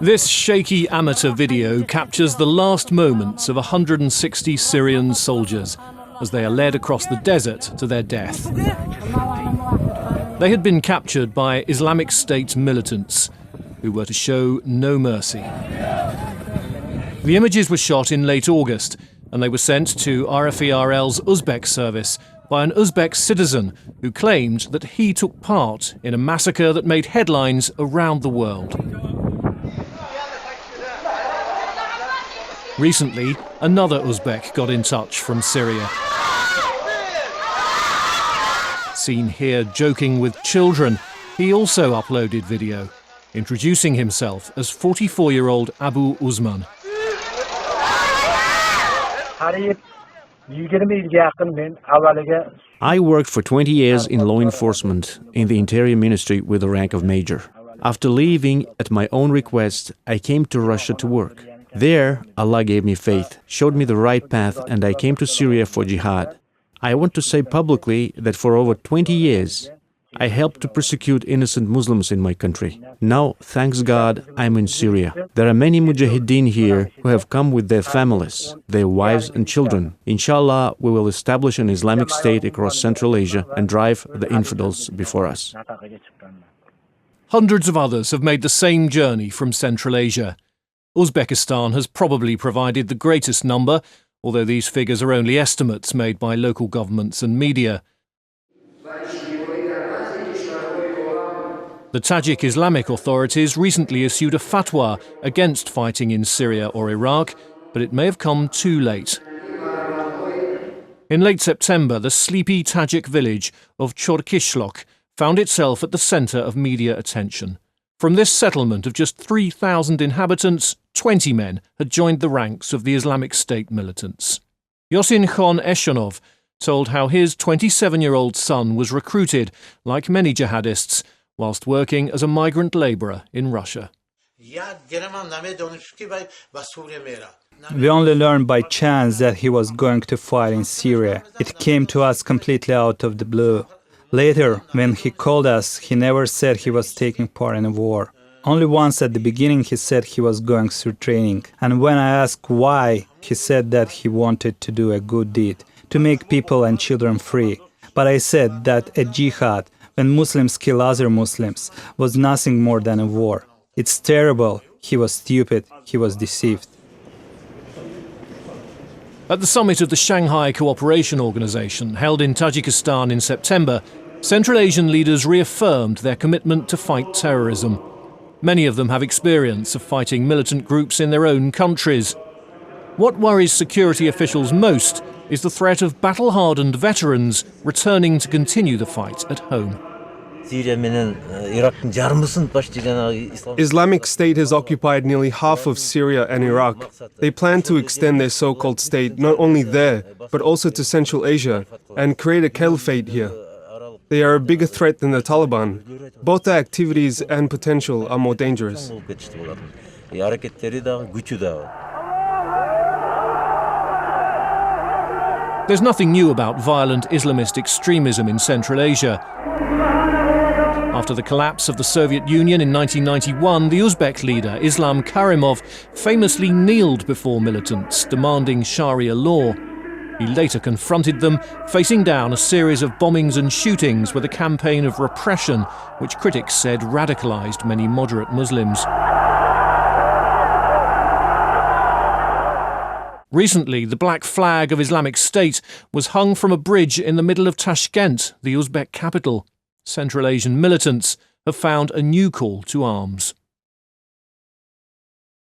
This shaky amateur video captures the last moments of 160 Syrian soldiers as they are led across the desert to their death. They had been captured by Islamic State militants, who were to show no mercy. The images were shot in late August, and they were sent to RFERL's Uzbek service by an Uzbek citizen who claimed that he took part in a massacre that made headlines around the world. Recently, another Uzbek got in touch from Syria. Seen here joking with children, he also uploaded video, introducing himself as 44-year-old Abu Uzman. I worked for 20 years in law enforcement in the Interior Ministry with the rank of major. After leaving at my own request, I came to Russia to work. There, Allah gave me faith, showed me the right path, and I came to Syria for jihad. I want to say publicly that for over 20 years, I helped to persecute innocent Muslims in my country. Now, thanks God, I'm in Syria. There are many mujahideen here who have come with their families, their wives and children. Inshallah, we will establish an Islamic State across Central Asia and drive the infidels before us. Hundreds of others have made the same journey from Central Asia. Uzbekistan has probably provided the greatest number, although these figures are only estimates made by local governments and media. The Tajik Islamic authorities recently issued a fatwa against fighting in Syria or Iraq, but it may have come too late. In late September, the sleepy Tajik village of Chorkishlok found itself at the centre of media attention. From this settlement of just 3,000 inhabitants, 20 men had joined the ranks of the Islamic State militants. Yosin Khan Eshonov told how his 27-year-old son was recruited, like many jihadists, whilst working as a migrant labourer in Russia. We only learned by chance that he was going to fight in Syria. It came to us completely out of the blue. Later, when he called us, he never said he was taking part in a war. Only once at the beginning he said he was going through training. And when I asked why, he said that he wanted to do a good deed, to make people and children free. But I said that a jihad, when Muslims kill other Muslims, was nothing more than a war. It's terrible. He was stupid. He was deceived. At the summit of the Shanghai Cooperation Organization, held in Tajikistan in September, Central Asian leaders reaffirmed their commitment to fight terrorism. Many of them have experience of fighting militant groups in their own countries. What worries security officials most is the threat of battle-hardened veterans returning to continue the fight at home. Islamic State has occupied nearly half of Syria and Iraq. They plan to extend their so-called state not only there, but also to Central Asia and create a caliphate here. They are a bigger threat than the Taliban. Both their activities and potential are more dangerous. There's nothing new about violent Islamist extremism in Central Asia. After the collapse of the Soviet Union in 1991, the Uzbek leader Islam Karimov famously kneeled before militants demanding Sharia law. He later confronted them, facing down a series of bombings and shootings with a campaign of repression, which critics said radicalized many moderate Muslims. Recently, the black flag of Islamic State was hung from a bridge in the middle of Tashkent, the Uzbek capital. Central Asian militants have found a new call to arms.